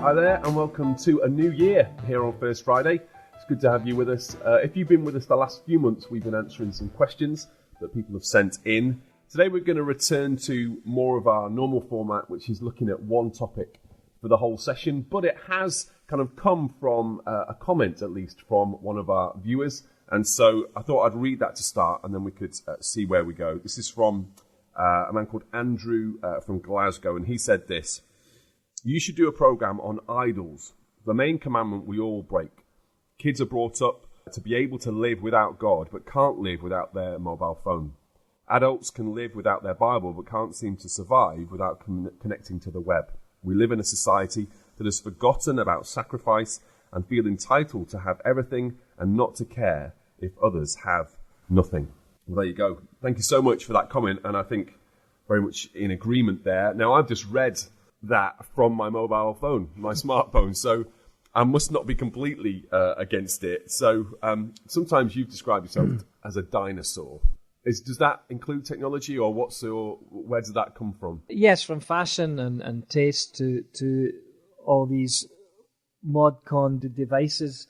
Hi there, and welcome to a new year here on First Friday. It's good to have you with us. If you've been with us the last few months, we've been answering some questions that people have sent in. Today we're going to return to more of our normal format, which is looking at one topic for the whole session, but it has kind of come from a comment, at least, from one of our viewers. And so I thought I'd read that to start, and then we could see where we go. This is from a man called Andrew from Glasgow, and he said this: "You should do a program on idols, the main commandment we all break. Kids are brought up to be able to live without God, but can't live without their mobile phone. Adults can live without their Bible, but can't seem to survive without connecting to the web. We live in a society that has forgotten about sacrifice and feel entitled to have everything and not to care if others have nothing." Well, there you go. Thank you so much for that comment, and I think very much in agreement there. Now, I've just read that from my mobile phone, my smartphone, so I must not be completely against it. So sometimes you've described yourself as a dinosaur. Does that include technology, or where does that come from? Yes, from fashion and taste to all these mod-con devices.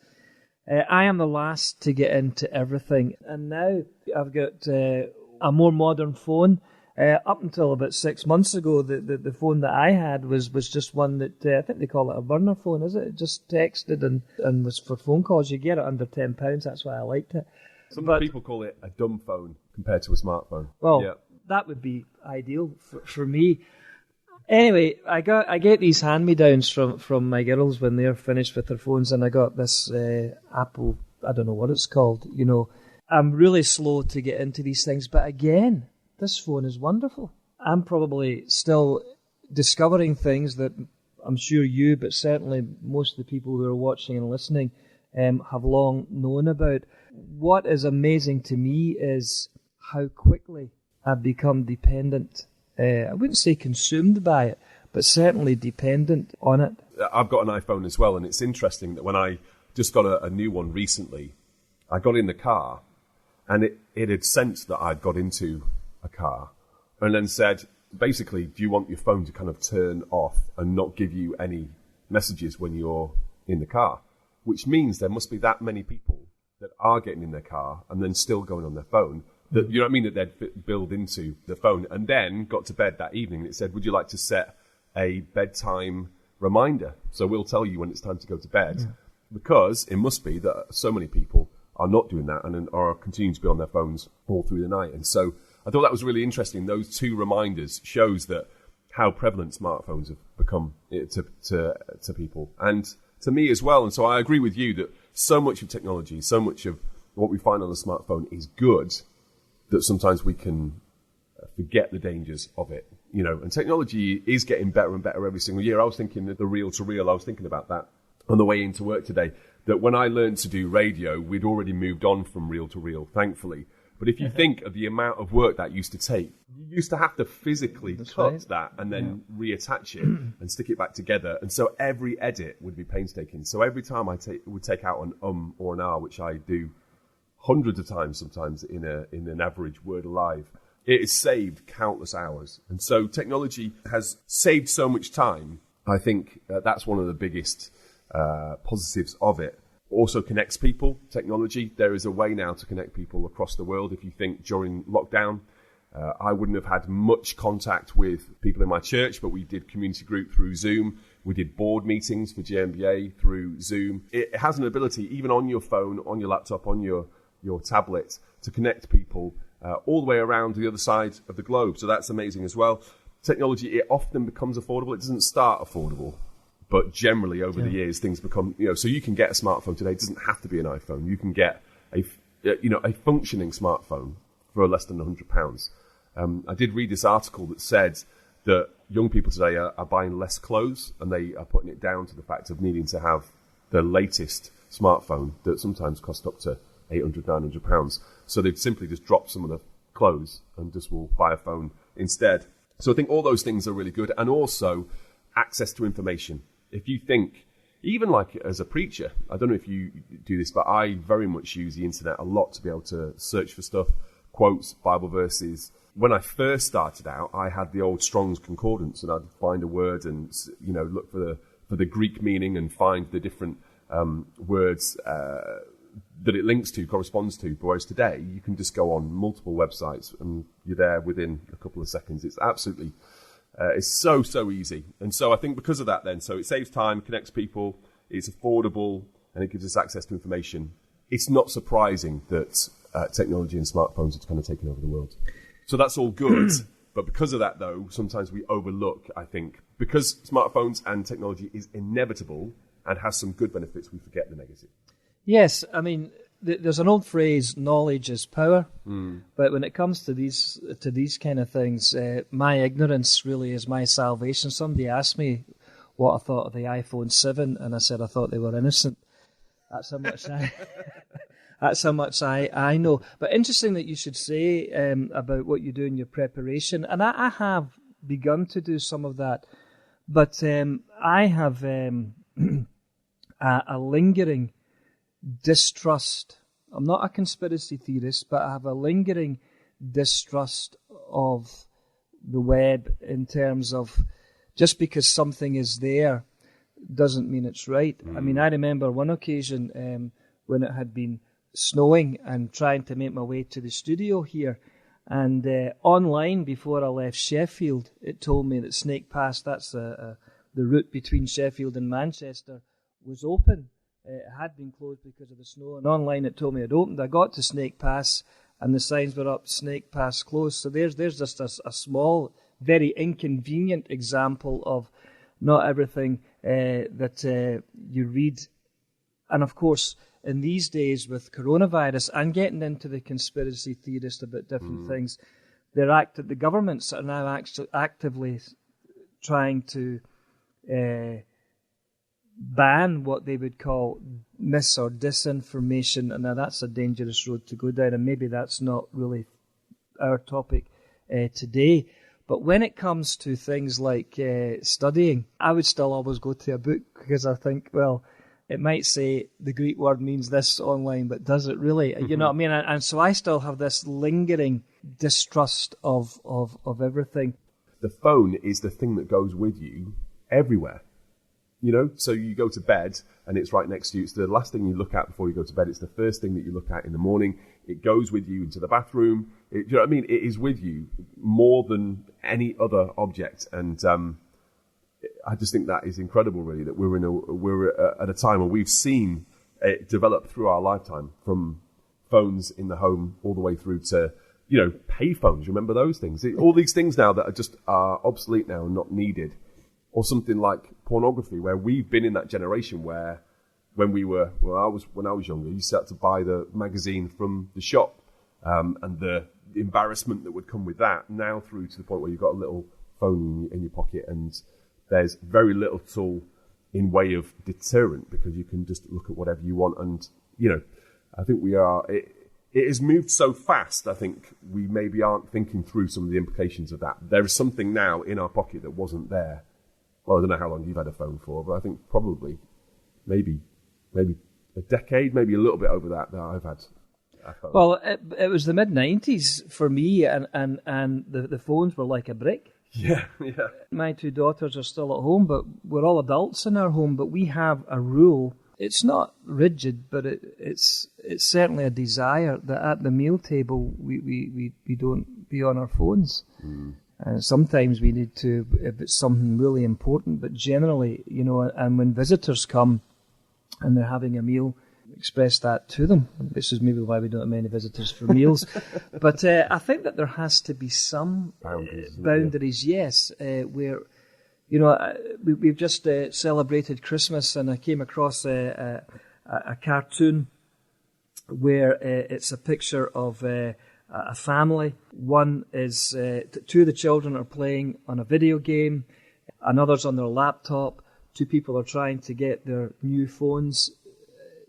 I am the last to get into everything, and now I've got a more modern phone. Up until about 6 months ago, the phone that I had was just one that, I think they call it a burner phone, is it? It just texted and was for phone calls. You get it under £10, that's why I liked it. Some people call it a dumb phone compared to a smartphone. Well, yeah. That would be ideal for me. Anyway, I get these hand-me-downs from my girls when they're finished with their phones, and I got this Apple, I don't know what it's called. You know, I'm really slow to get into these things, but again, this phone is wonderful. I'm probably still discovering things that I'm sure you, but certainly most of the people who are watching and listening have long known about. What is amazing to me is how quickly I've become dependent. I wouldn't say consumed by it, but certainly dependent on it. I've got an iPhone as well, and it's interesting that when I just got a new one recently, I got in the car, and it had sensed that I'd got into a car, and then said, basically, do you want your phone to kind of turn off and not give you any messages when you're in the car? Which means there must be that many people that are getting in their car and then still going on their phone, that, you know what I mean, that they'd build into the phone, and then got to bed that evening and it said, would you like to set a bedtime reminder? So we'll tell you when it's time to go to bed, because it must be that so many people are not doing that and are continuing to be on their phones all through the night. And so I thought that was really interesting. Those two reminders shows that how prevalent smartphones have become to people and to me as well. And so I agree with you that so much of technology, so much of what we find on the smartphone is good, that sometimes we can forget the dangers of it. You know, and technology is getting better and better every single year. I was thinking that the reel-to-reel, I was thinking about that on the way into work today, that when I learned to do radio, we'd already moved on from reel-to-reel, thankfully. But if you think of the amount of work that used to take, you used to have to physically cut that and then reattach it and stick it back together. And so every edit would be painstaking. So every time I would take out an or an R, which I do hundreds of times sometimes in an average word alive, it has saved countless hours. And so technology has saved so much time. I think that's one of the biggest positives of it. Also connects people, technology. There is a way now to connect people across the world. If you think during lockdown, I wouldn't have had much contact with people in my church, but we did community group through Zoom. We did board meetings for GMBA through Zoom. It has an ability, even on your phone, on your laptop, on your tablet, to connect people all the way around the other side of the globe. So that's amazing as well. Technology, it often becomes affordable. It doesn't start affordable. But generally, over the years, things become, so you can get a smartphone today. It doesn't have to be an iPhone. You can get a functioning smartphone for less than £100. I did read this article that said that young people today are buying less clothes, and they are putting it down to the fact of needing to have the latest smartphone that sometimes cost up to £800, £900. So they've simply just dropped some of the clothes and just will buy a phone instead. So I think all those things are really good, and also access to information. If you think, even like as a preacher, I don't know if you do this, but I very much use the internet a lot to be able to search for stuff, quotes, Bible verses. When I first started out, I had the old Strong's Concordance, and I'd find a word and, look for the Greek meaning and find the different words that it links to, corresponds to. Whereas today, you can just go on multiple websites and you're there within a couple of seconds. It's absolutely, it's so easy. And so I think because of that then, so it saves time, connects people, it's affordable, and it gives us access to information. It's not surprising that technology and smartphones are kind of taking over the world. So that's all good. But because of that, though, sometimes we overlook, I think, because smartphones and technology is inevitable and has some good benefits, we forget the negative. Yes, I mean, there's an old phrase, knowledge is power. But when it comes to these kind of things, my ignorance really is my salvation. Somebody asked me what I thought of the iPhone 7, and I said I thought they were innocent. That's how much that's how much I know. But interesting that you should say about what you do in your preparation. And I have begun to do some of that. But I have a lingering distrust. I'm not a conspiracy theorist, but I have a lingering distrust of the web in terms of just because something is there doesn't mean it's right. I mean, I remember one occasion when it had been snowing and trying to make my way to the studio here, and online before I left Sheffield, it told me that Snake Pass, that's the route between Sheffield and Manchester, was open. It had been closed because of the snow, and online it told me it opened. I got to Snake Pass, and the signs were up, Snake Pass closed. So there's just a small, very inconvenient example of not everything that you read. And of course, in these days with coronavirus and getting into the conspiracy theorist about different things, the governments are now actually actively trying to ban what they would call mis or disinformation, and now that's a dangerous road to go down, and maybe that's not really our topic today. But when it comes to things like studying, I would still always go to a book, because I think, well, it might say the Greek word means this online, but does it really? You know what I mean? And so I still have this lingering distrust of everything. The phone is the thing that goes with you everywhere. You know, so you go to bed and it's right next to you. It's the last thing you look at before you go to bed. It's the first thing that you look at in the morning. It goes with you into the bathroom. Do you know what I mean? It is with you more than any other object. And I just think that is incredible, really, that we're at a time where we've seen it develop through our lifetime, from phones in the home all the way through to, you know, pay phones. Remember those things? All these things now that are just obsolete now and not needed. Or something like pornography, where we've been in that generation where, when I was younger, you set to buy the magazine from the shop, and the embarrassment that would come with that. Now through to the point where you've got a little phone in your pocket, and there's very little in way of deterrent, because you can just look at whatever you want. And you know, I think it has moved so fast. I think we maybe aren't thinking through some of the implications of that. There is something now in our pocket that wasn't there. Well, I don't know how long you've had a phone for, but I think probably maybe a decade, maybe a little bit over that I've had a phone. Well, it was the mid-90s for me, and the phones were like a brick. Yeah. My two daughters are still at home, but we're all adults in our home, but we have a rule. It's not rigid, but it's certainly a desire that at the meal table we don't be on our phones. Sometimes we need to, if it's something really important, but generally, you know, and when visitors come and they're having a meal, express that to them. This is maybe why we don't have many visitors for meals. But I think that there has to be some boundaries, yes, where, you know, we've just celebrated Christmas, and I came across a cartoon where it's a picture of a family. One is, two of the children are playing on a video game, another's on their laptop. Two people are trying to get their new phones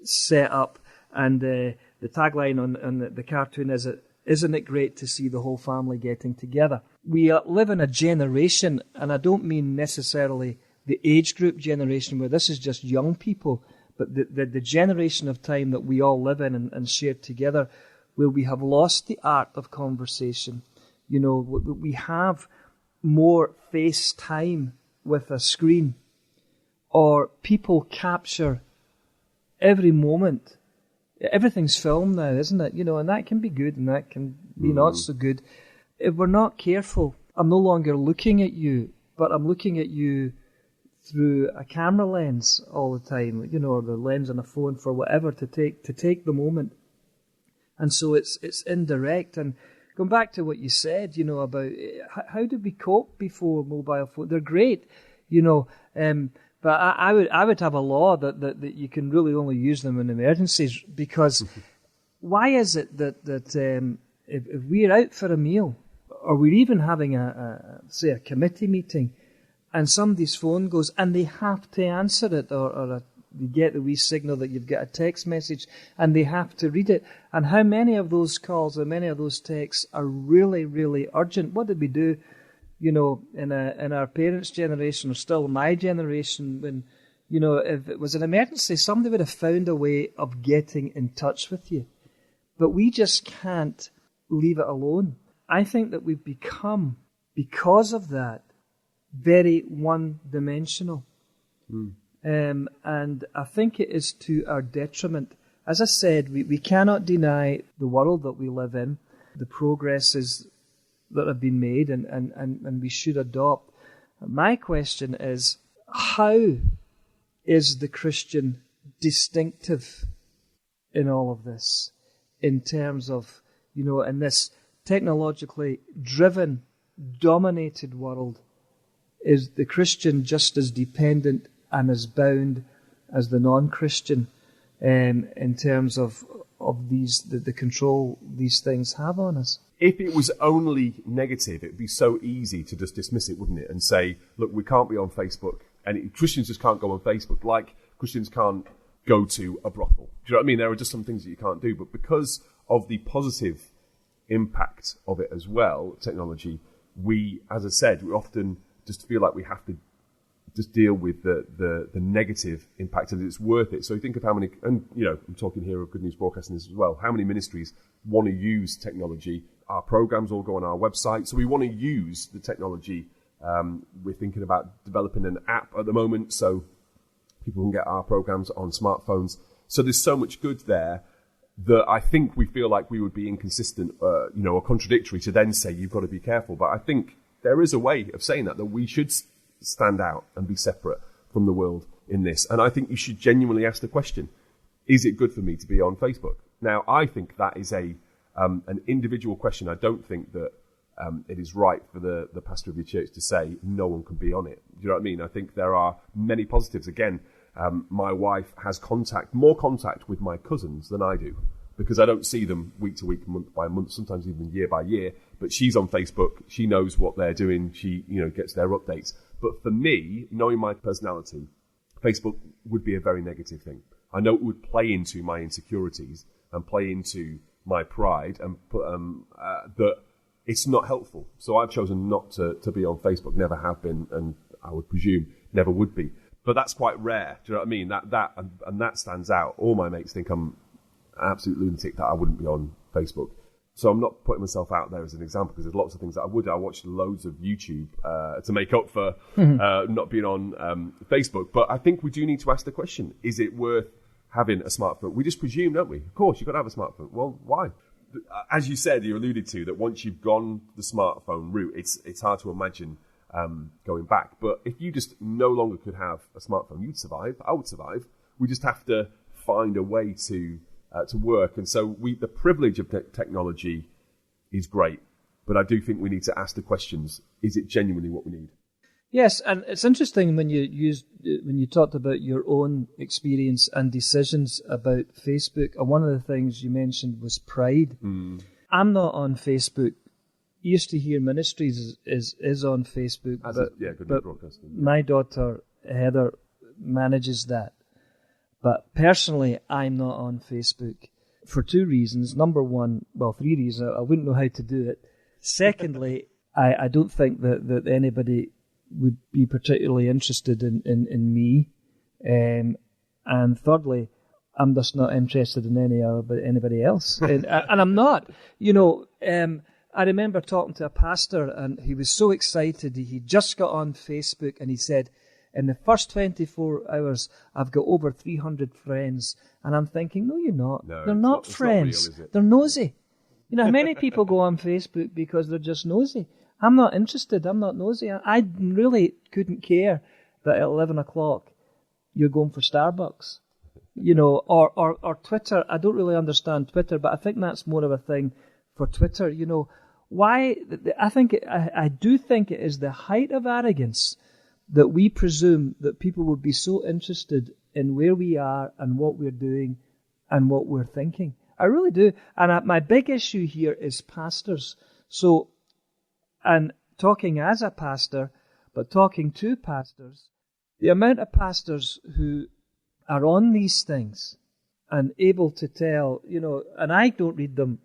set up, and the tagline on the cartoon is, "Isn't it great to see the whole family getting together?" We live in a generation, and I don't mean necessarily the age group generation where this is just young people, but the generation of time that we all live in and share together, where we have lost the art of conversation. You know, we have more face time with a screen or people capture every moment. Everything's filmed now, isn't it? And that can be good and that can be not so good. If we're not careful, I'm no longer looking at you, but I'm looking at you through a camera lens all the time, or the lens on a phone for whatever, to take the moment. And so it's indirect. And going back to what you said, about how did we cope before mobile phones? They're great, but I would have a law that you can really only use them in emergencies, because why is it that if we're out for a meal, or we're even having a committee meeting, and somebody's phone goes and they have to answer it, or you get the wee signal that you've got a text message and they have to read it, and how many of those calls or many of those texts are really, really urgent? What did we do, in our parents' generation, or still my generation, when, if it was an emergency, somebody would have found a way of getting in touch with you. But we just can't leave it alone. I think that we've become, because of that, very one-dimensional. And I think it is to our detriment. As I said, we cannot deny the world that we live in, the progresses that have been made, and we should adopt. My question is, how is the Christian distinctive in all of this, in terms of, in this technologically driven, dominated world? Is the Christian just as dependent and as bound as the non-Christian in terms of the control these things have on us? If it was only negative, it'd be so easy to just dismiss it, wouldn't it? And say, look, we can't be on Facebook, and Christians just can't go on Facebook, like Christians can't go to a brothel. Do you know what I mean? There are just some things that you can't do. But because of the positive impact of it as well, technology, we, as I said, we often just feel like we have to just deal with the negative impact, and it's worth it. So think of how many, and I'm talking here of Good News Broadcasting as well, how many ministries want to use technology. Our programs all go on our website, so we want to use the technology. We're thinking about developing an app at the moment so people can get our programs on smartphones. So there's so much good there that I think we feel like we would be inconsistent, or contradictory to then say you've got to be careful. But I think there is a way of saying that we should stand out and be separate from the world in this. And I think you should genuinely ask the question, is it good for me to be on Facebook? Now, I think that is an individual question. I don't think that it is right for the pastor of your church to say no one can be on it. Do you know what I mean? I think there are many positives. Again, my wife has more contact with my cousins than I do, because I don't see them week to week, month by month, sometimes even year by year. But she's on Facebook. She knows what they're doing. She, gets their updates. But for me, knowing my personality, Facebook would be a very negative thing. I know it would play into my insecurities and play into my pride, and that it's not helpful. So I've chosen not to be on Facebook. Never have been, and I would presume never would be. But that's quite rare. Do you know what I mean? That stands out. All my mates think I'm an absolute lunatic that I wouldn't be on Facebook. So I'm not putting myself out there as an example, because there's lots of things that I would. I watched loads of YouTube to make up for not being on Facebook. But I think we do need to ask the question, is it worth having a smartphone? We just presume, don't we? Of course, you've got to have a smartphone. Well, why? As you said, you alluded to, that once you've gone the smartphone route, it's hard to imagine going back. But if you just no longer could have a smartphone, you'd survive. I would survive. We just have to find a way to work. And so the privilege of technology is great, but I do think we need to ask the questions, is it genuinely what we need? Yes, and it's interesting when you talked about your own experience and decisions about Facebook, and one of the things you mentioned was pride. I'm not on Facebook. Used to Hear Ministries is on Facebook, but my daughter Heather manages that. But personally, I'm not on Facebook for two reasons. Number one, three reasons. I wouldn't know how to do it. Secondly, I don't think that anybody would be particularly interested in me. And thirdly, I'm just not interested in anybody else. and I'm not. I remember talking to a pastor, and he was so excited. He just got on Facebook, and he said, In the first 24 hours, I've got over 300 friends. And I'm thinking, no, you're not. No, They're not friends. It's not real, is it? They're nosy. You know, many people go on Facebook because they're just nosy. I'm not interested. I'm not nosy. I really couldn't care that at 11 o'clock you're going for Starbucks. You know, or Twitter. I don't really understand Twitter, but I think that's more of a thing for Twitter. You know, why? I do think it is the height of arrogance that we presume that people would be so interested in where we are and what we're doing and what we're thinking. I really do. And my big issue here is pastors. So, and talking as a pastor, but talking to pastors, the amount of pastors who are on these things and able to tell, you know, and I don't read them,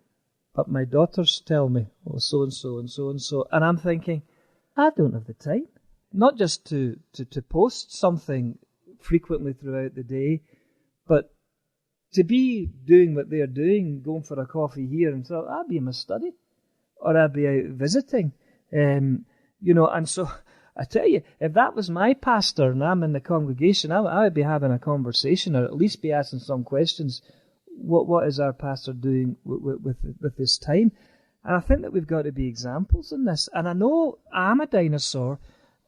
but my daughters tell me, oh, so-and-so and so-and-so. And I'm thinking, I don't have the time. Not just to post something frequently throughout the day, but to be doing what they're doing, going for a coffee here, and so I'd be in my study, or I'd be out visiting, you know. And so I tell you, if that was my pastor and I'm in the congregation, I would be having a conversation, or at least be asking some questions. What is our pastor doing with his time? And I think that we've got to be examples in this. And I know I'm a dinosaur.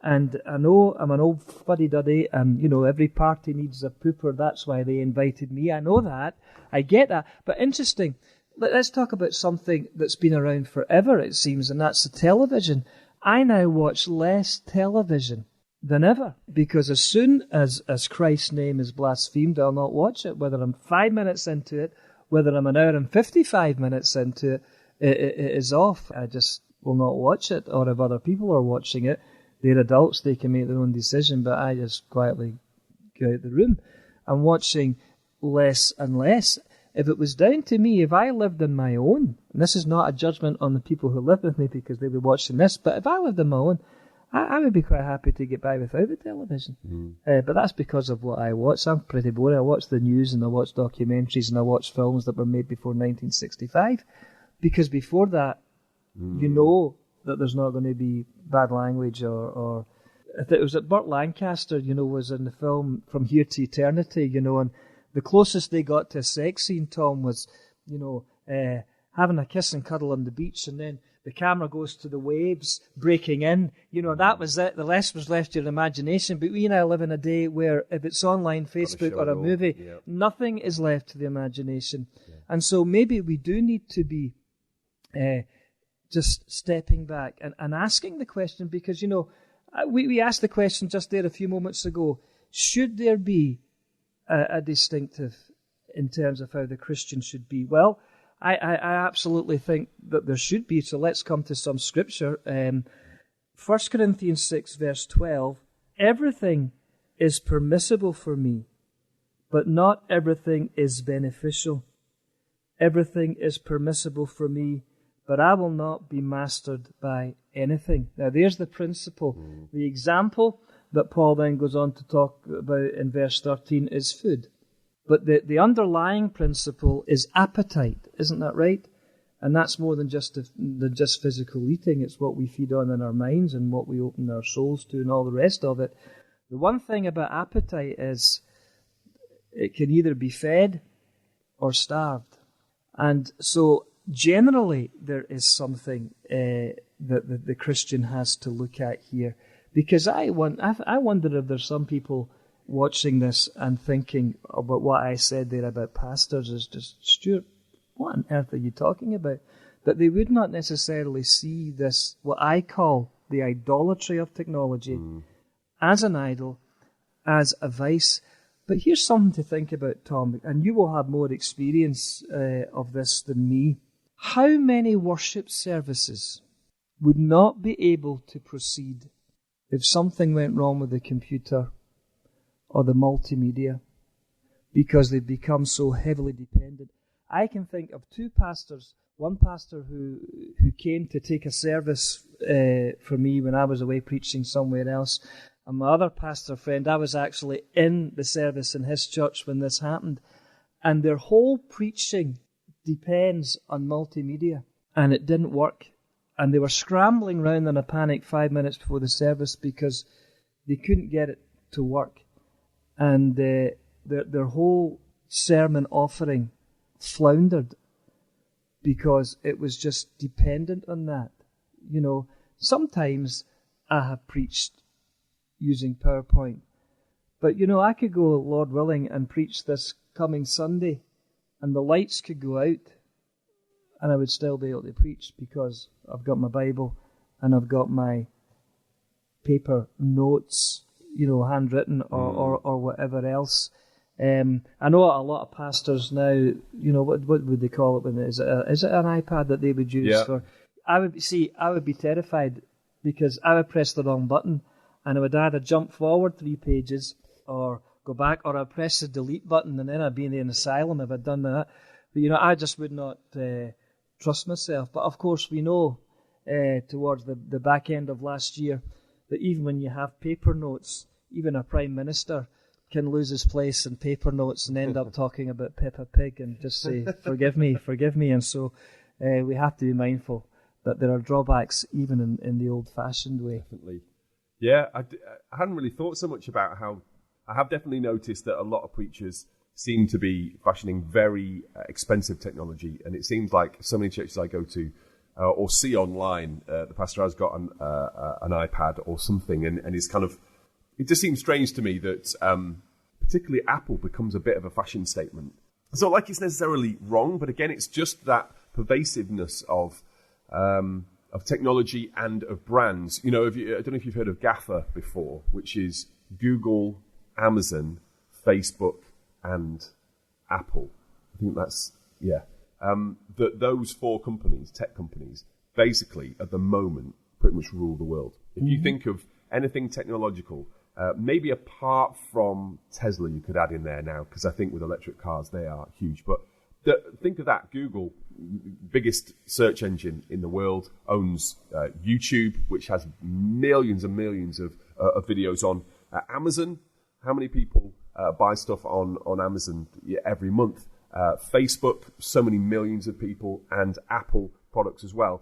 And I know I'm an old fuddy-duddy, and, you know, every party needs a pooper. That's why they invited me. I know that. I get that. But interesting. Let's talk about something that's been around forever, it seems, and that's the television. I now watch less television than ever, because as soon as Christ's name is blasphemed, I'll not watch it. Whether I'm 5 minutes into it, whether I'm an hour and 55 minutes into it, it is off. I just will not watch it. Or if other people are watching it, they're adults, they can make their own decision, but I just quietly go out the room. I'm watching less and less. If it was down to me, if I lived on my own, and this is not a judgment on the people who live with me because they'll be watching this, but if I lived on my own, I would be quite happy to get by without the television. But that's because of what I watch. I'm pretty boring. I watch the news and I watch documentaries and I watch films that were made before 1965. Because before that, you know that there's not going to be bad language or it was at Burt Lancaster, you know, was in the film From Here to Eternity, you know, and the closest they got to a sex scene, Tom, was, you know, having a kiss and cuddle on the beach, and then the camera goes to the waves breaking in. You know, that was it. The rest was left to your imagination. But we now live in a day where if it's online, Facebook or a movie, nothing is left to the imagination. Yeah. And so maybe we do need to be just stepping back and asking the question, because, you know, we asked the question just there a few moments ago, should there be a distinctive in terms of how the Christian should be? Well, I absolutely think that there should be, so let's come to some scripture. 1 Corinthians 6 verse 12, everything is permissible for me, but not everything is beneficial. Everything is permissible for me, but I will not be mastered by anything. Now, there's the principle. The example that Paul then goes on to talk about in verse 13 is food. But the underlying principle is appetite, isn't that right? And that's more than just physical eating. It's what we feed on in our minds and what we open our souls to and all the rest of it. The one thing about appetite is it can either be fed or starved. And so generally, there is something that the Christian has to look at here. Because I wonder if there's some people watching this and thinking about what I said there about pastors is just, Stuart, what on earth are you talking about? That they would not necessarily see this, what I call the idolatry of technology, as an idol, as a vice. But here's something to think about, Tom, and you will have more experience of this than me. How many worship services would not be able to proceed if something went wrong with the computer or the multimedia because they've become so heavily dependent? I can think of two pastors, one pastor who came to take a service for me when I was away preaching somewhere else, and my other pastor friend, I was actually in the service in his church when this happened, and their whole preaching depends on multimedia, and it didn't work. And they were scrambling round in a panic 5 minutes before the service because they couldn't get it to work, and their whole sermon offering floundered because it was just dependent on that. You know, sometimes I have preached using PowerPoint, but you know, I could go, Lord willing, and preach this coming Sunday, and the lights could go out, and I would still be able to preach because I've got my Bible and I've got my paper notes, you know, handwritten or whatever else. I know a lot of pastors now, you know, what would they call it? Is it an iPad that they would use for? I would be terrified because I would press the wrong button and I would either jump forward 3 pages or go back, or I'd press the delete button and then I'd be in an asylum if I'd done that. But, you know, I just would not trust myself. But, of course, we know towards the back end of last year that even when you have paper notes, even a Prime Minister can lose his place in paper notes and end up talking about Peppa Pig and just say, forgive me. And so we have to be mindful that there are drawbacks even in the old-fashioned way. Definitely. Yeah, I hadn't really thought so much about how... I have definitely noticed that a lot of preachers seem to be fashioning very expensive technology, and it seems like so many churches I go to or see online, the pastor has got an iPad or something, and it's kind of... It just seems strange to me that particularly Apple becomes a bit of a fashion statement. It's not like it's necessarily wrong, but again, it's just that pervasiveness of technology and of brands. You know, I don't know if you've heard of GAFA before, which is Google, Amazon, Facebook, and Apple. I think that's, that those 4 companies, tech companies, basically at the moment pretty much rule the world. If you think of anything technological, maybe apart from Tesla you could add in there now, because I think with electric cars they are huge. But think of that. Google, biggest search engine in the world, owns YouTube, which has millions and millions of videos on. Amazon, how many people buy stuff on Amazon every month? Facebook, so many millions of people, and Apple products as well.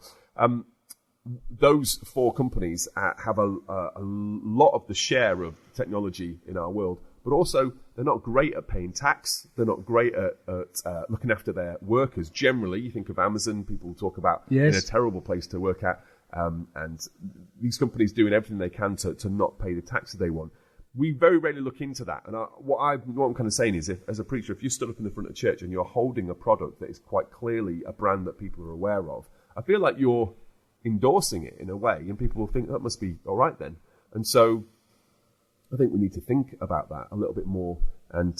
Those 4 companies have a lot of the share of technology in our world, but also they're not great at paying tax. They're not great at looking after their workers. Generally, you think of Amazon, people talk about in a terrible place to work at, and these companies doing everything they can to not pay the taxes they want. We very rarely look into that. And what I'm kind of saying is, as a preacher, if you stood up in the front of church and you're holding a product that is quite clearly a brand that people are aware of, I feel like you're endorsing it in a way, and people will think that must be all right then. And so I think we need to think about that a little bit more. And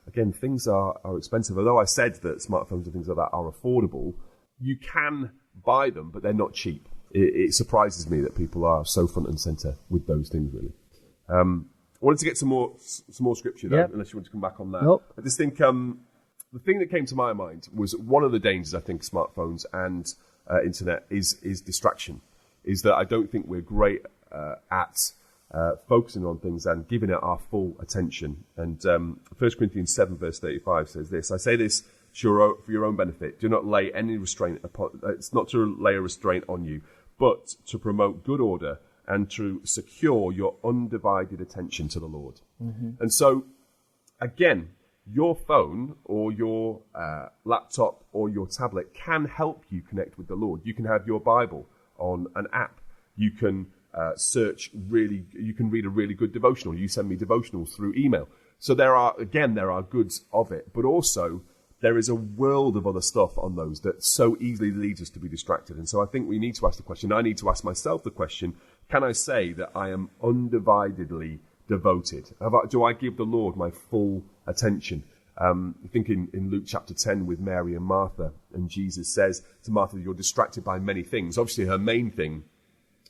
again, things are expensive. Although I said that smartphones and things like that are affordable, you can buy them, but they're not cheap. It surprises me that people are so front and center with those things, really. I wanted to get some more scripture, though, unless you want to come back on that. Nope. I just think the thing that came to my mind was one of the dangers, I think, smartphones and internet is distraction. Is that I don't think we're great at focusing on things and giving it our full attention. And 1 Corinthians 7 verse 35 says this: I say this for your own benefit. Do not lay any restraint upon. It's not to lay a restraint on you, but to promote good order and to secure your undivided attention to the Lord. Mm-hmm. And so, again, your phone or your laptop or your tablet can help you connect with the Lord. You can have your Bible on an app. You can you can read a really good devotional. You send me devotionals through email. So there are goods of it, but also there is a world of other stuff on those that so easily leads us to be distracted. And so I think we need to ask the question, I need to ask myself the question, can I say that I am undividedly devoted? Do I give the Lord my full attention? I think in Luke chapter 10 with Mary and Martha, and Jesus says to Martha, you're distracted by many things. Obviously her main thing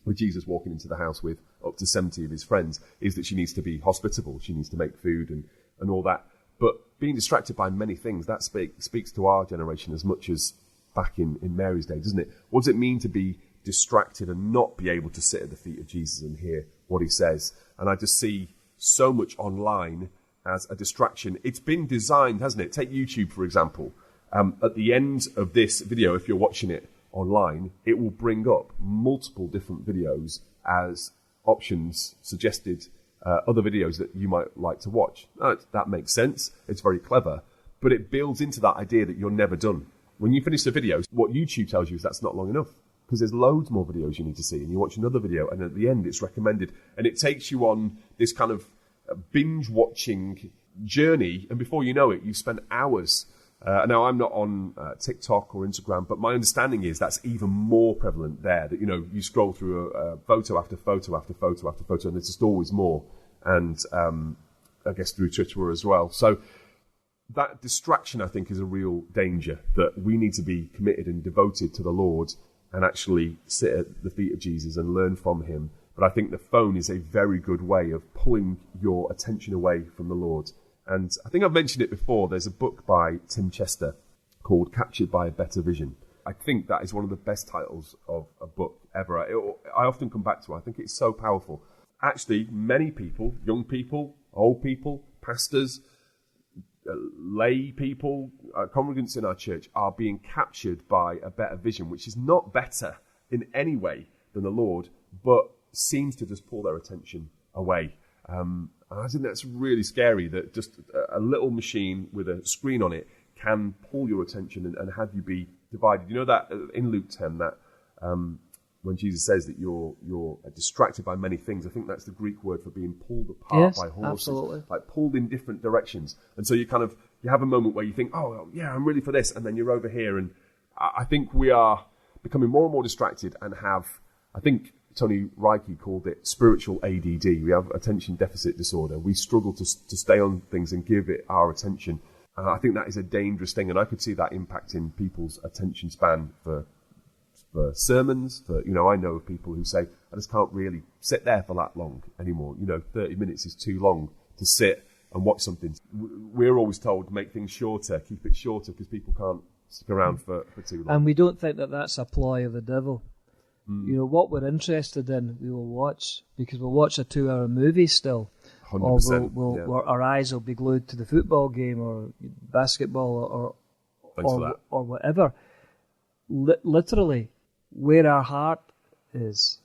with Jesus walking into the house with up to 70 of his friends is that she needs to be hospitable. She needs to make food and all that. But being distracted by many things, that speaks to our generation as much as back in Mary's day, doesn't it? What does it mean to be distracted and not be able to sit at the feet of Jesus and hear what he says? And I just see so much online as a distraction. It's been designed, hasn't it? Take YouTube, for example. At the end of this video, if you're watching it online, it will bring up multiple different videos as options suggested other videos that you might like to watch. That makes sense. It's very clever. But it builds into that idea that you're never done. When you finish the video, what YouTube tells you is that's not long enough, because there's loads more videos you need to see, and you watch another video, and at the end it's recommended, and it takes you on this kind of binge-watching journey, and before you know it, you've spent hours. Now, I'm not on TikTok or Instagram, but my understanding is that's even more prevalent there, that, you scroll through a photo after photo after photo after photo, and there's just always more, and I guess through Twitter as well. So that distraction, I think, is a real danger, that we need to be committed and devoted to the Lord and actually sit at the feet of Jesus and learn from him. But I think the phone is a very good way of pulling your attention away from the Lord. And I think I've mentioned it before. There's a book by Tim Chester called Captured by a Better Vision. I think that is one of the best titles of a book ever. I often come back to it. I think it's so powerful. Actually, many people, young people, old people, pastors, lay people, congregants in our church are being captured by a better vision, which is not better in any way than the Lord, but seems to just pull their attention away. And I think that's really scary, that just a little machine with a screen on it can pull your attention and have you be divided. You know that in Luke 10, that when Jesus says that you're distracted by many things, I think that's the Greek word for being pulled apart by horses, absolutely. like pulled in different directions. And so you have a moment where you think, oh yeah, I'm ready for this, and then you're over here. And I think we are becoming more and more distracted and I think Tony Reiki called it spiritual ADD. We have attention deficit disorder. We struggle to stay on things and give it our attention. And I think that is a dangerous thing. And I could see that impacting people's attention span for sermons. I know of people who say, I just can't really sit there for that long anymore. 30 minutes is too long to sit and watch something. We're always told to make things shorter, keep it shorter, because people can't stick around for too long. And we don't think that that's a ploy of the devil. What we're interested in, we will watch, because we'll watch a 2-hour movie still. 100%. Or our eyes will be glued to the football game or basketball or whatever. Literally, where our heart is.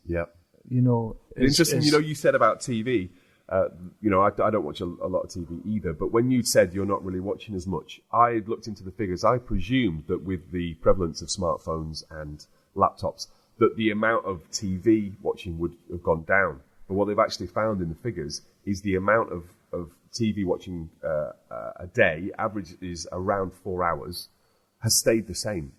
Yeah. It's interesting. You said about TV. I don't watch a lot of TV either. But when you said you're not really watching as much, I looked into the figures. I presumed that with the prevalence of smartphones and laptops, that the amount of TV watching would have gone down. But what they've actually found in the figures is the amount of TV watching a day, average is around 4 hours, has stayed the same.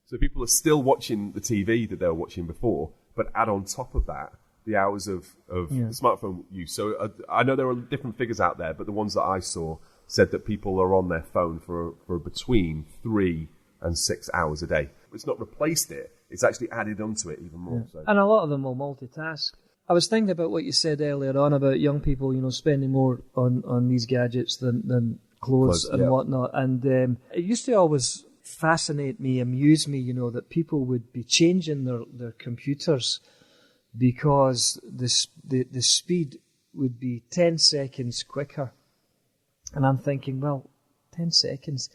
So people are still watching the TV that they were watching before, but add on top of that the hours of smartphone use. So I know there are different figures out there, but the ones that I saw said that people are on their phone for between 3 and 6 hours a day. It's not replaced it. It's actually added onto it even more. Yeah. So. And a lot of them will multitask. I was thinking about what you said earlier on about young people, spending more on these gadgets than clothes and whatnot. And it used to always fascinate me, amuse me, that people would be changing their computers because the speed would be 10 seconds quicker. And I'm thinking, well, 10 seconds.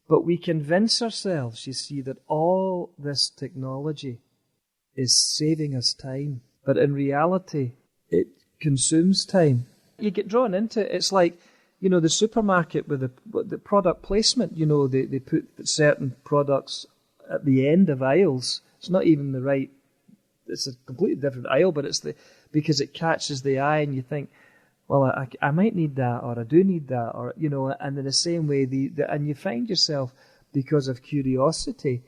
But we convince ourselves, you see, that all this technology is saving us time. But in reality, it consumes time. You get drawn into it. It's like, the supermarket with the product placement. They put certain products at the end of aisles. It's not even the right. It's a completely different aisle, but because it catches the eye, and you think, well, I might need that, or I do need that, or and in the same way, and you find yourself, because of curiosity,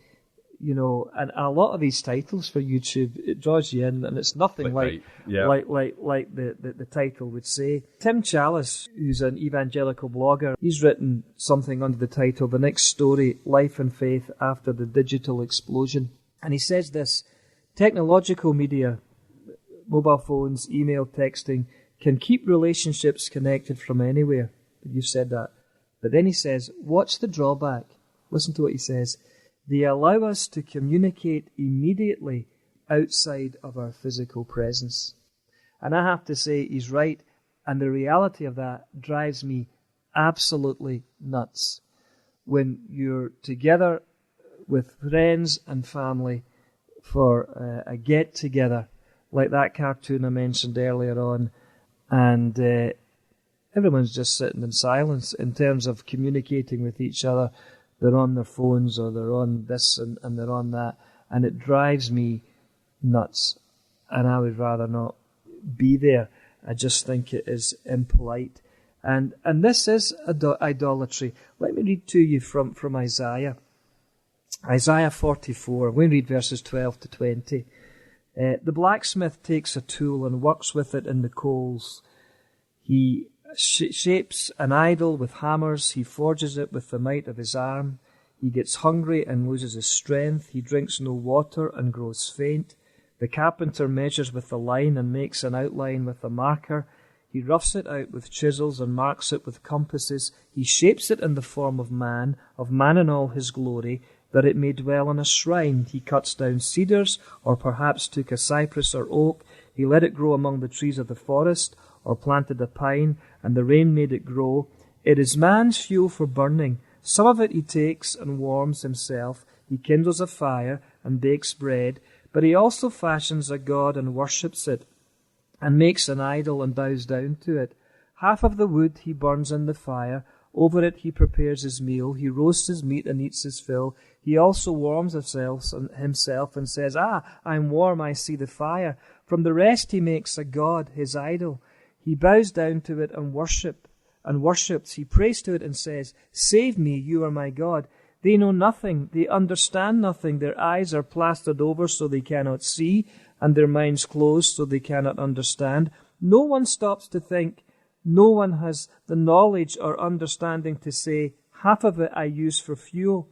and a lot of these titles for YouTube, it draws you in, and it's nothing like the title would say. Tim Challis, who's an evangelical blogger, he's written something under the title, The Next Story, Life and Faith After the Digital Explosion. And he says this: technological media, mobile phones, email, texting, can keep relationships connected from anywhere. You've said that. But then he says, watch the drawback. Listen to what he says. They allow us to communicate immediately outside of our physical presence. And I have to say, he's right. And the reality of that drives me absolutely nuts. When you're together with friends and family for a get-together, like that cartoon I mentioned earlier on, and everyone's just sitting in silence in terms of communicating with each other. They're on their phones, or they're on this and they're on that, and it drives me nuts, and I would rather not be there. I just think it is impolite. And this is idolatry. Let me read to you from Isaiah. Isaiah 44. I'm going to read verses 12 to 20. The blacksmith takes a tool and works with it in the coals. He shapes an idol with hammers. He forges it with the might of his arm. He gets hungry and loses his strength. He drinks no water and grows faint. The carpenter measures with the line and makes an outline with a marker. He roughs it out with chisels and marks it with compasses. He shapes it in the form of man in all his glory, that it may dwell in a shrine. He cuts down cedars, or perhaps took a cypress or oak. He let it grow among the trees of the forest, or planted a pine, and the rain made it grow. It is man's fuel for burning. Some of it he takes and warms himself. He kindles a fire and bakes bread. But he also fashions a god and worships it, and makes an idol and bows down to it. Half of the wood he burns in the fire. Over it he prepares his meal. He roasts his meat and eats his fill. He also warms himself and says, I'm warm, I see the fire. From the rest he makes a god, his idol. He bows down to it and worships. He prays to it and says, Save me, you are my God. They know nothing, they understand nothing. Their eyes are plastered over so they cannot see, and their minds closed so they cannot understand. No one stops to think. No one has the knowledge or understanding to say, half of it I use for fuel.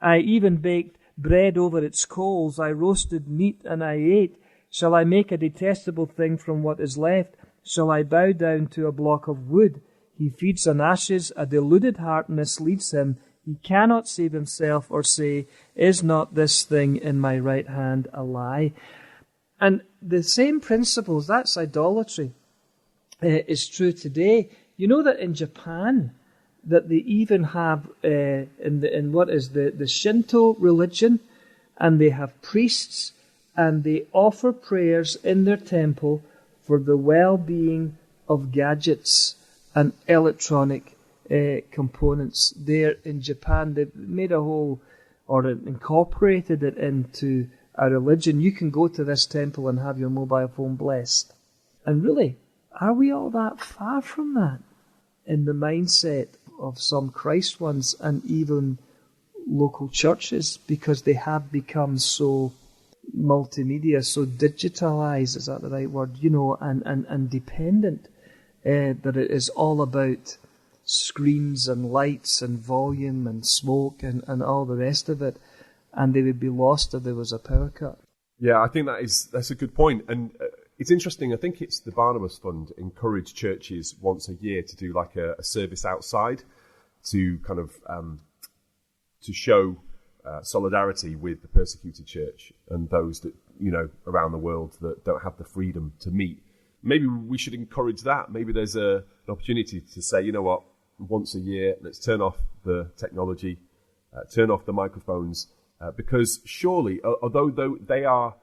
I even baked bread over its coals. I roasted meat and I ate. Shall I make a detestable thing from what is left? Shall I bow down to a block of wood? He feeds on ashes. A deluded heart misleads him. He cannot save himself or say, Is not this thing in my right hand a lie? And the same principles, that's idolatry, is true today. You know that in Japan, that they even have, in what is the Shinto religion, and they have priests, and they offer prayers in their temple for the well-being of gadgets and electronic components. There in Japan, they've made a whole, or incorporated it into a religion. You can go to this temple and have your mobile phone blessed. And really, are we all that far from that in the mindset of some Christ ones and even local churches, because they have become so multimedia, so digitalized, is that the right word? And dependent, that it is all about screens and lights and volume and smoke and all the rest of it, and they would be lost if there was a power cut. Yeah, I think that's a good point. And it's interesting. I think it's the Barnabas Fund encourage churches once a year to do like a service outside to kind of to show solidarity with the persecuted church and those that, around the world that don't have the freedom to meet. Maybe we should encourage that. Maybe there's an opportunity to say, you know what, once a year, let's turn off the technology, turn off the microphones, because surely, although they are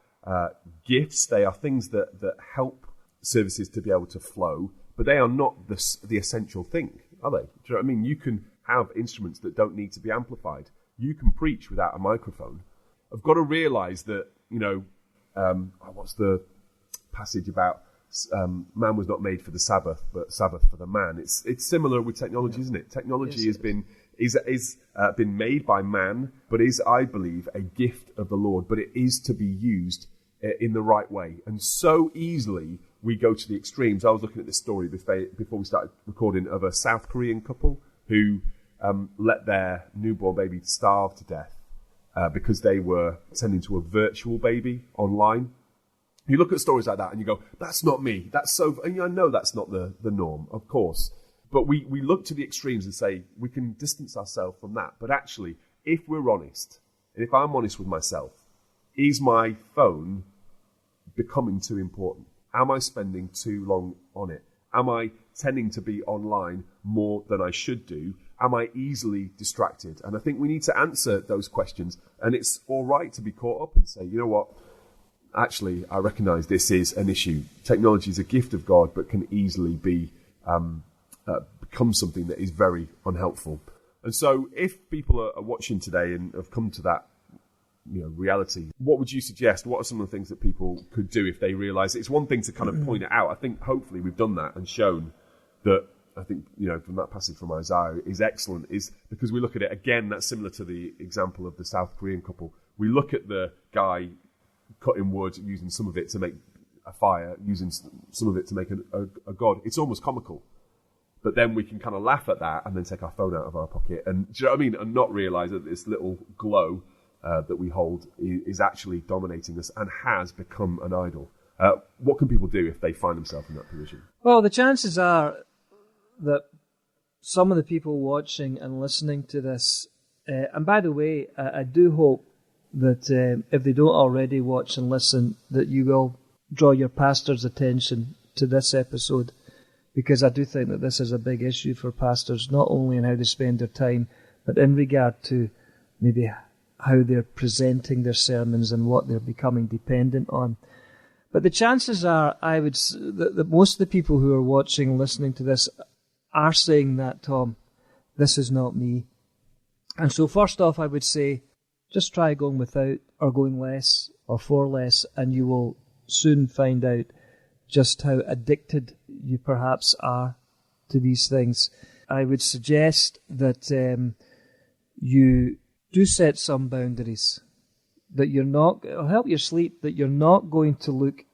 gifts, they are things that help services to be able to flow, but they are not the essential thing, are they? Do you know what I mean? You can have instruments that don't need to be amplified. You can preach without a microphone. I've got to realise that, what's the passage about man was not made for the Sabbath, but Sabbath for the man. It's similar with technology, isn't it? Technology has been made by man, but is, I believe, a gift of the Lord. But it is to be used in the right way. And so easily we go to the extremes. I was looking at this story before we started recording of a South Korean couple who let their newborn baby starve to death because they were sending to a virtual baby online. You look at stories like that and you go, that's not me. That's so, and I know that's not the norm, of course. But we look to the extremes and say we can distance ourselves from that. But actually, if we're honest, and if I'm honest with myself, is my phone becoming too important? Am I spending too long on it? Am I tending to be online more than I should do? Am I easily distracted? And I think we need to answer those questions. And it's all right to be caught up and say, you know what? actually, I recognise this is an issue. Technology is a gift of God, but can easily be become something that is very unhelpful. And so if people are watching today and have come to that reality, what would you suggest? What are some of the things that people could do if they realise it's one thing to kind of point it out? I think hopefully we've done that and shown that. I think, from that passage from Isaiah is excellent, is because we look at it again, that's similar to the example of the South Korean couple. We look at the guy cutting wood, using some of it to make a fire, using some of it to make a god. It's almost comical. But then we can kind of laugh at that and then take our phone out of our pocket and, do you know what I mean? And not realise that this little glow that we hold is actually dominating us and has become an idol. What can people do if they find themselves in that position? Well, the chances are that some of the people watching and listening to this, and by the way, I do hope that if they don't already watch and listen, that you will draw your pastor's attention to this episode, because I do think that this is a big issue for pastors, not only in how they spend their time, but in regard to maybe how they're presenting their sermons and what they're becoming dependent on. But the chances are, that most of the people who are watching and listening to this are saying that, Tom, this is not me. And so first off, I would say, just try going without or going less or for less, and you will soon find out just how addicted you perhaps are to these things. I would suggest that you do set some boundaries, that it'll help your sleep, that you're not going to look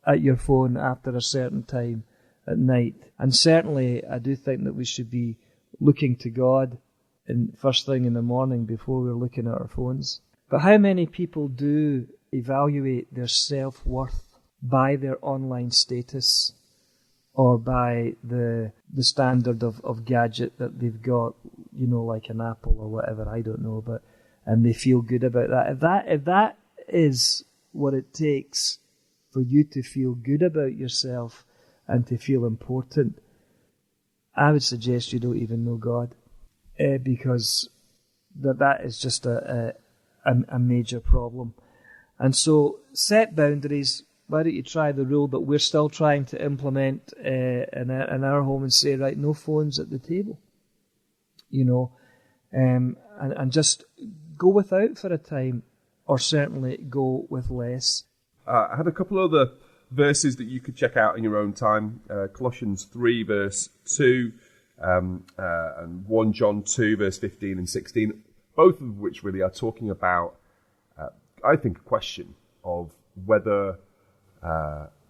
at your phone after a certain time at night. And certainly I do think that we should be looking to God first thing in the morning before we're looking at our phones. But how many people do evaluate their self-worth by their online status or by the standard of gadget that they've got, like an Apple or whatever, I don't know, and they feel good about that. If that is what it takes for you to feel good about yourself and to feel important, I would suggest you don't even know God, because that is just a major problem. And so set boundaries. Why don't you try the rule that we're still trying to implement in our home and say, right, no phones at the table, and just go without for a time, or certainly go with less. I had a couple other verses that you could check out in your own time. Colossians 3 verse 2 and 1 John 2 verse 15 and 16, both of which really are talking about, I think, a question of whether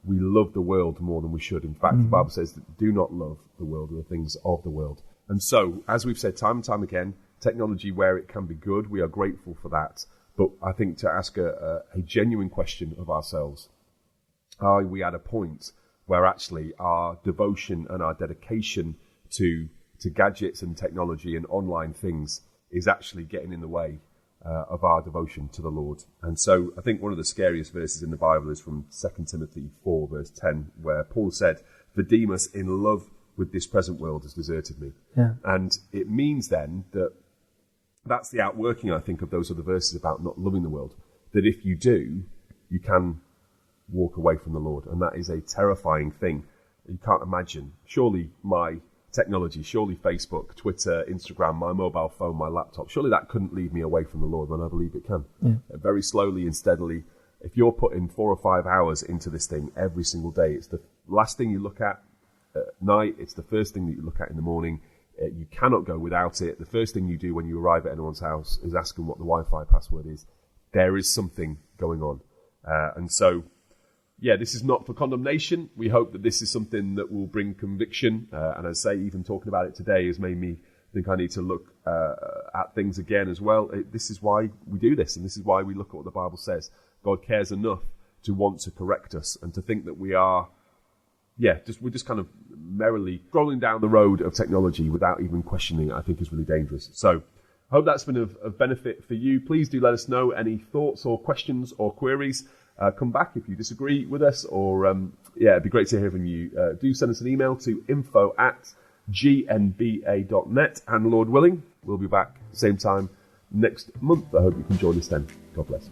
we love the world more than we should. In fact, the Bible says that do not love the world or the things of the world. And so, as we've said time and time again, technology, where it can be good, we are grateful for that. But I think to ask a genuine question of ourselves, are we at a point where actually our devotion and our dedication to gadgets and technology and online things is actually getting in the way of our devotion to the Lord? And so I think one of the scariest verses in the Bible is from 2 Timothy 4 verse 10, where Paul said, "For Demas, in love with this present world, has deserted me." Yeah. And it means then that that's the outworking, I think, of those other verses about not loving the world, that if you do, you can walk away from the Lord. And that is a terrifying thing. You can't imagine. Surely my technology, surely Facebook, Twitter, Instagram, my mobile phone, my laptop, surely that couldn't lead me away from the Lord when I believe it can. Yeah. Very slowly and steadily. If you're putting 4 or 5 hours into this thing every single day, it's the last thing you look at night, it's the first thing that you look at in the morning. You cannot go without it. The first thing you do when you arrive at anyone's house is ask them what the Wi-Fi password is. There is something going on. And so, yeah, this is not for condemnation. We hope that this is something that will bring conviction. And as I say, even talking about it today has made me think I need to look at things again as well. This is why we do this, and this is why we look at what the Bible says. God cares enough to want to correct us, and to think that we are, we're just kind of merrily rolling down the road of technology without even questioning it, I think is really dangerous. So I hope that's been of benefit for you. Please do let us know any thoughts or questions or queries. Come back if you disagree with us, or it'd be great to hear from you. Do send us an email to info@gnba.net, and Lord willing, we'll be back same time next month. I hope you can join us then. God bless.